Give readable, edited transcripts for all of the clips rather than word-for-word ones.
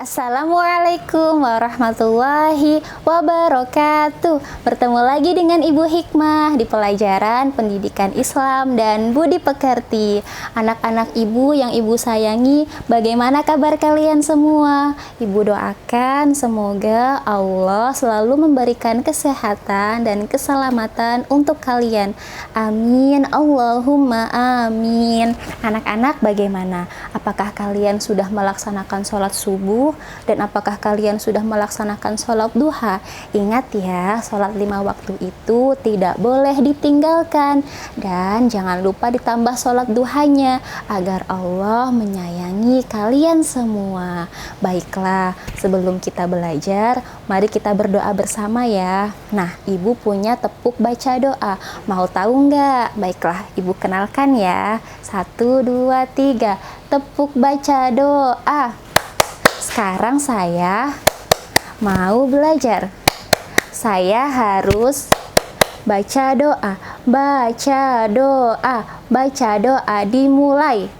Assalamualaikum warahmatullahi wabarakatuh. Bertemu lagi dengan Ibu Hikmah di pelajaran Pendidikan Islam dan Budi Pekerti. Anak-anak Ibu yang Ibu sayangi, bagaimana kabar kalian semua? Ibu doakan semoga Allah selalu memberikan kesehatan dan keselamatan untuk kalian. Amin, Allahumma amin. Anak-anak bagaimana? Apakah kalian sudah melaksanakan sholat subuh? Dan apakah kalian sudah melaksanakan sholat duha? Ingat ya, sholat 5 waktu itu tidak boleh ditinggalkan. Dan jangan lupa ditambah sholat duhanya agar Allah menyayangi kalian semua. Baiklah, sebelum kita belajar, mari kita berdoa bersama ya. Nah, Ibu punya tepuk baca doa. Mau tahu nggak? Baiklah, Ibu kenalkan ya. 1, 2, 3. Tepuk baca doa. Sekarang saya mau belajar. Saya harus baca doa. Baca doa. Baca doa dimulai.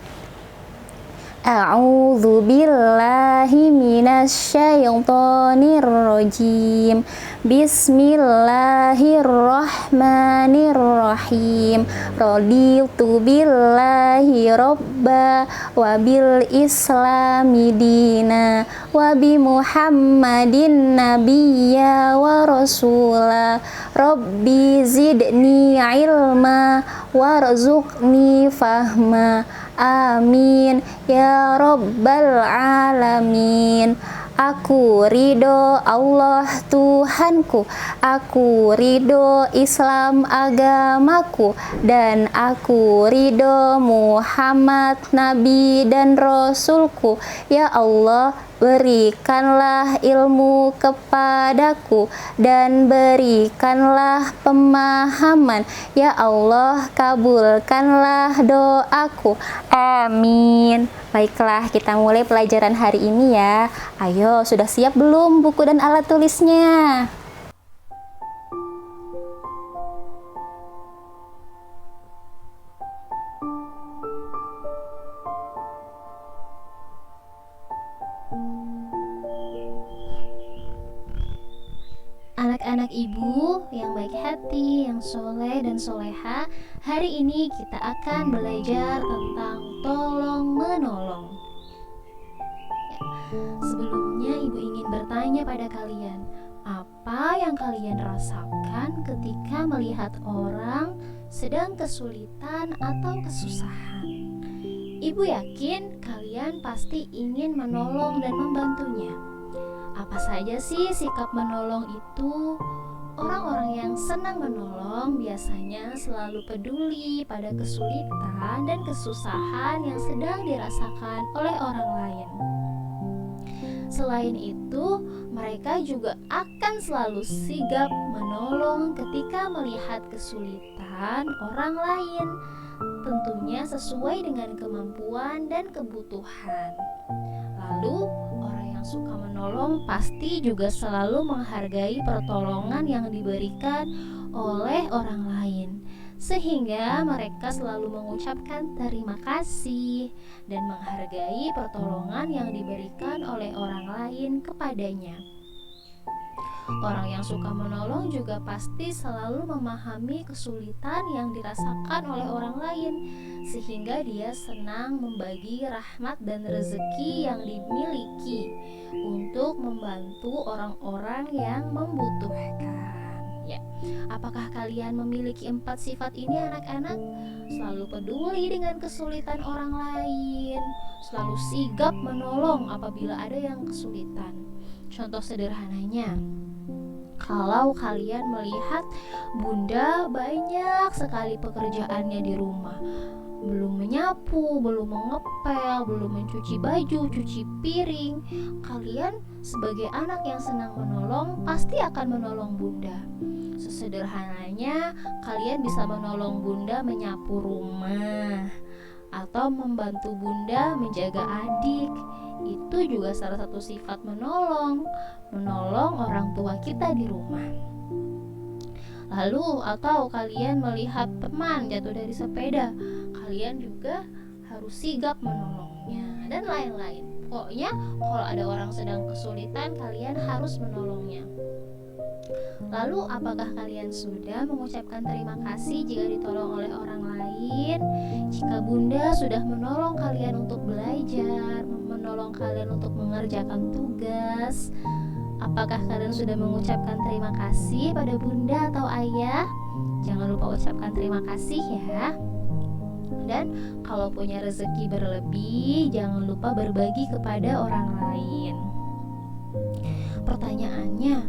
A'udzu billahi minasyaitonir rajim. Bismillahirrahmanirrahim. Raditu billahi robba wa bil islami dina wa bi Muhammadin nabiyya wa rasula. Rabbi zidni ilma warzuqni fahma. Amin ya rabbal alamin. Aku ridho Allah Tuhanku, aku ridho Islam agamaku, dan aku ridho Muhammad Nabi dan Rasulku. Ya Allah, berikanlah ilmu kepadaku dan berikanlah pemahaman. Ya Allah, kabulkanlah doaku. Amin. Baiklah, kita mulai pelajaran hari ini ya. Ayo, sudah siap belum buku dan alat tulisnya? Anak-anak Ibu yang baik hati, yang soleh dan soleha, hari ini kita akan belajar tentang tolong menolong. Sebelumnya Ibu ingin bertanya pada kalian, apa yang kalian rasakan ketika melihat orang sedang kesulitan atau kesusahan? Ibu yakin kalian pasti ingin menolong dan membantunya. Apa saja sih sikap menolong itu? Orang-orang yang senang menolong biasanya selalu peduli pada kesulitan dan kesusahan yang sedang dirasakan oleh orang lain. Selain itu, mereka juga akan selalu sigap menolong ketika melihat kesulitan orang lain, tentunya sesuai dengan kemampuan dan kebutuhan. Lalu, orang yang suka menolong pasti juga selalu menghargai pertolongan yang diberikan oleh orang lain, sehingga mereka selalu mengucapkan terima kasih dan menghargai pertolongan yang diberikan oleh orang lain kepadanya. Orang yang suka menolong juga pasti selalu memahami kesulitan yang dirasakan oleh orang lain, sehingga dia senang membagi rahmat dan rezeki yang dimiliki untuk membantu orang-orang yang membutuhkan. Ya, apakah kalian memiliki 4 sifat ini anak-anak? Selalu peduli dengan kesulitan orang lain, selalu sigap menolong apabila ada yang kesulitan. Contoh sederhananya, kalau kalian melihat bunda banyak sekali pekerjaannya di rumah, belum menyapu, belum mengepel, belum mencuci baju, cuci piring, kalian sebagai anak yang senang menolong pasti akan menolong bunda. Sesederhananya, kalian bisa menolong bunda menyapu rumah atau membantu bunda menjaga adik. Itu juga salah satu sifat menolong orang tua kita di rumah. Lalu, atau kalian melihat teman jatuh dari sepeda, kalian juga harus sigap menolongnya, dan lain-lain. Pokoknya kalau ada orang sedang kesulitan, kalian harus menolongnya. Lalu apakah kalian sudah mengucapkan terima kasih jika ditolong oleh orang lain? Jika Bunda sudah menolong kalian untuk belajar, menolong kalian untuk mengerjakan tugas, apakah kalian sudah mengucapkan terima kasih pada Bunda atau Ayah? Jangan lupa ucapkan terima kasih ya. Dan kalau punya rezeki berlebih, jangan lupa berbagi kepada orang lain. Pertanyaannya,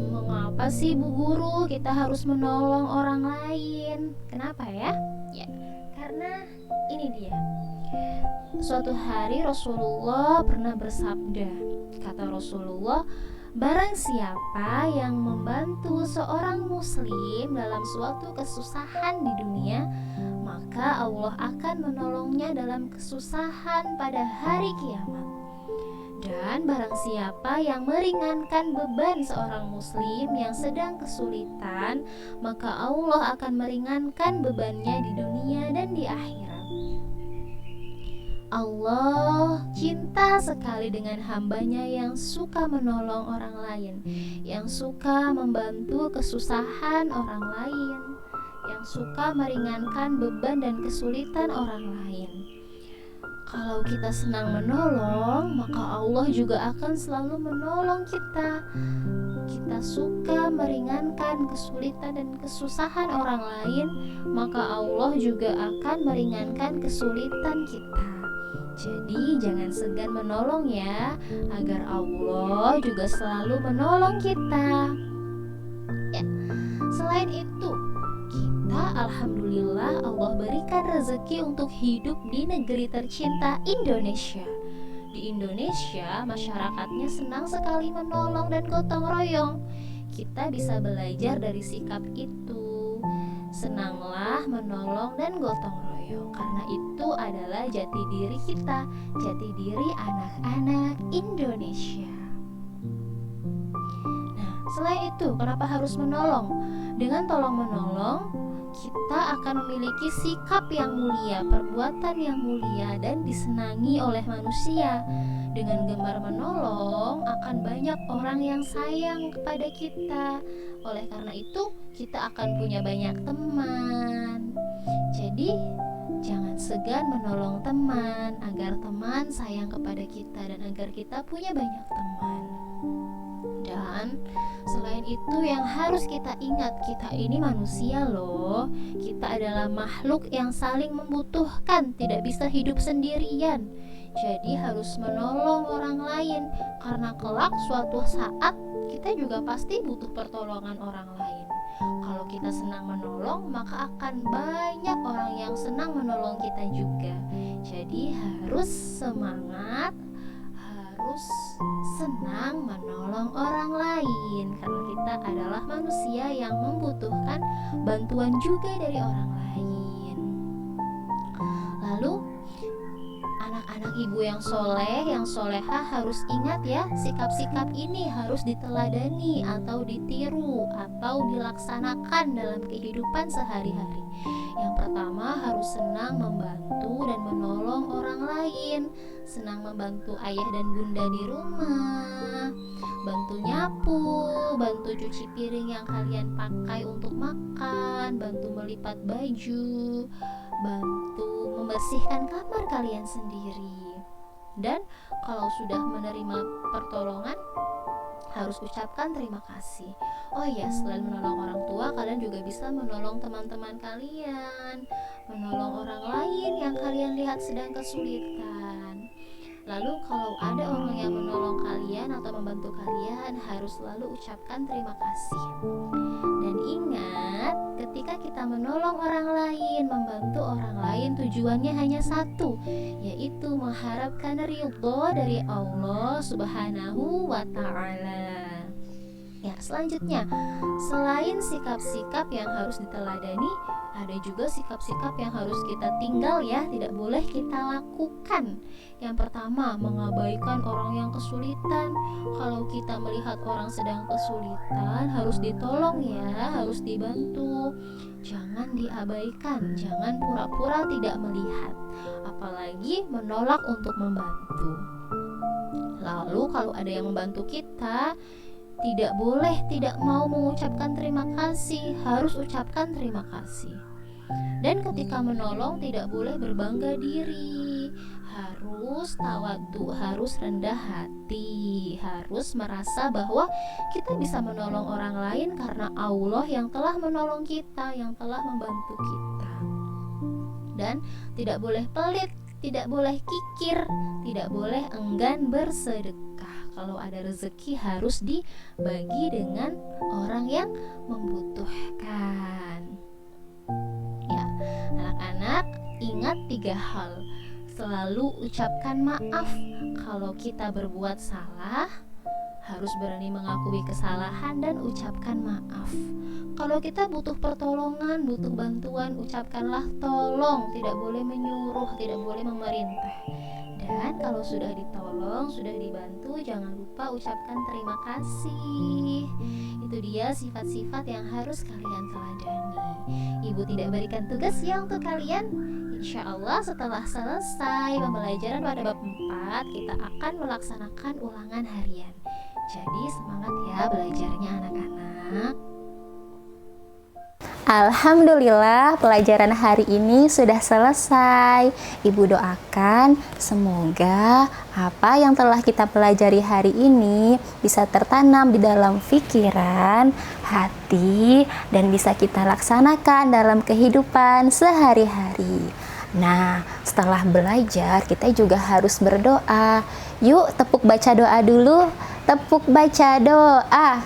mengapa sih Bu Guru kita harus menolong orang lain? Kenapa ya? Ya, karena ini dia. Suatu hari Rasulullah pernah bersabda, kata Rasulullah, barang siapa yang membantu seorang muslim dalam suatu kesusahan di dunia, maka Allah akan menolongnya dalam kesusahan pada hari kiamat. Dan barang siapa yang meringankan beban seorang muslim yang sedang kesulitan, maka Allah akan meringankan bebannya di dunia dan di akhirat. Allah cinta sekali dengan hambanya yang suka menolong orang lain, yang suka membantu kesusahan orang lain, yang suka meringankan beban dan kesulitan orang lain. Kalau kita senang menolong, maka Allah juga akan selalu menolong kita. Kita suka meringankan kesulitan dan kesusahan orang lain, maka Allah juga akan meringankan kesulitan kita. Jadi jangan segan menolong ya, agar Allah juga selalu menolong kita. Ya, selain itu, kita alhamdulillah Allah berikan rezeki untuk hidup di negeri tercinta Indonesia. Di Indonesia, masyarakatnya senang sekali menolong dan gotong royong. Kita bisa belajar dari sikap itu. Senanglah menolong dan gotong royong, karena itu adalah jati diri kita, jati diri anak-anak Indonesia. Nah, selain itu, kenapa harus menolong? Dengan tolong menolong, kita akan memiliki sikap yang mulia, perbuatan yang mulia, dan disenangi oleh manusia. Dengan gemar menolong, akan banyak orang yang sayang kepada kita. Oleh karena itu, kita akan punya banyak teman. Jadi, jangan segan menolong teman, agar teman sayang kepada kita dan agar kita punya banyak teman. Dan selain itu yang harus kita ingat, kita ini manusia loh. Kita adalah makhluk yang saling membutuhkan, tidak bisa hidup sendirian. Jadi harus menolong orang lain, karena kelak suatu saat kita juga pasti butuh pertolongan orang lain. Kalau kita senang menolong, maka akan banyak orang yang senang menolong kita juga. Jadi harus semangat, harus senang menolong orang lain, karena kita adalah manusia yang membutuhkan bantuan juga dari orang lain. Lalu anak-anak ibu yang soleh, yang solehah harus ingat ya, sikap-sikap ini harus diteladani atau ditiru atau dilaksanakan dalam kehidupan sehari-hari. Yang pertama, harus senang membantu dan menolong orang lain, senang membantu ayah dan bunda di rumah, bantu nyapu, bantu cuci piring yang kalian pakai untuk makan, bantu melipat baju, bantu membersihkan kamar kalian sendiri. Dan kalau sudah menerima pertolongan, harus ucapkan terima kasih. Oh iya, selain menolong orang tua, kalian juga bisa menolong teman-teman kalian, menolong orang lain yang kalian lihat sedang kesulitan. Lalu kalau ada orang yang menolong kalian atau membantu kalian, harus selalu ucapkan terima kasih. Dan ingat, ketika kita menolong orang lain, membantu orang lain, tujuannya hanya satu, yaitu mengharapkan ridho dari Allah Subhanahu wa ta'ala. Ya, selanjutnya, selain sikap-sikap yang harus diteladani, ada juga sikap-sikap yang harus kita tinggal ya, tidak boleh kita lakukan. Yang pertama, mengabaikan orang yang kesulitan. Kalau kita melihat orang sedang kesulitan, harus ditolong ya, harus dibantu. Jangan diabaikan, jangan pura-pura tidak melihat, apalagi menolak untuk membantu. Lalu kalau ada yang membantu kita, tidak boleh tidak mau mengucapkan terima kasih, harus ucapkan terima kasih. Dan ketika menolong tidak boleh berbangga diri, harus tawadhu, harus rendah hati, harus merasa bahwa kita bisa menolong orang lain karena Allah yang telah menolong kita, yang telah membantu kita. Dan tidak boleh pelit, tidak boleh kikir, tidak boleh enggan bersedekah. Kalau ada rezeki harus dibagi dengan orang yang membutuhkan. Ya, anak-anak ingat 3 hal. Selalu ucapkan maaf kalau kita berbuat salah, harus berani mengakui kesalahan dan ucapkan maaf. Kalau kita butuh pertolongan, butuh bantuan, ucapkanlah tolong, tidak boleh menyuruh, tidak boleh memerintah. Dan kalau sudah ditolong, sudah dibantu, jangan lupa ucapkan terima kasih. Itu dia sifat-sifat yang harus kalian teladani. Ibu tidak berikan tugas ya untuk kalian. Insya Allah setelah selesai pembelajaran pada bab 4, kita akan melaksanakan ulangan harian. Jadi semangat ya belajarnya anak-anak. Alhamdulillah pelajaran hari ini sudah selesai. Ibu doakan semoga apa yang telah kita pelajari hari ini bisa tertanam di dalam pikiran, hati, dan bisa kita laksanakan dalam kehidupan sehari-hari. Nah, setelah belajar kita juga harus berdoa. Yuk tepuk baca doa dulu. Tepuk baca doa.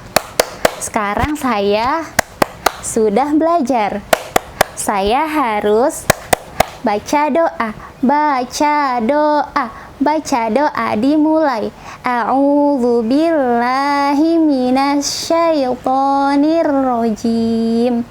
Sekarang saya sudah belajar. Saya harus baca doa. Baca doa. Baca doa dimulai. A'udzu billahi minasyaitonir rajim.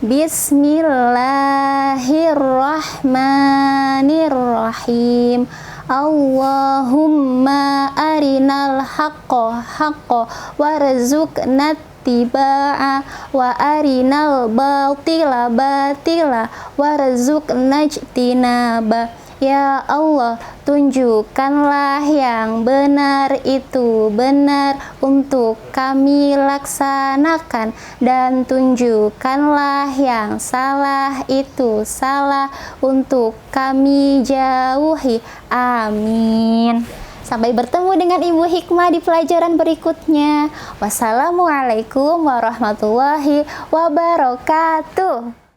Bismillahirrahmanirrahim. Allahumma arinal haqqo haqqo warzuqna ittiba'a wa arinal batila batila warzuqna ijtinaba. Ya Allah, tunjukkanlah yang benar itu benar untuk kami laksanakan, dan tunjukkanlah yang salah itu salah untuk kami jauhi. Amin. Sampai bertemu dengan Ibu Hikmah di pelajaran berikutnya. Wassalamualaikum warahmatullahi wabarakatuh.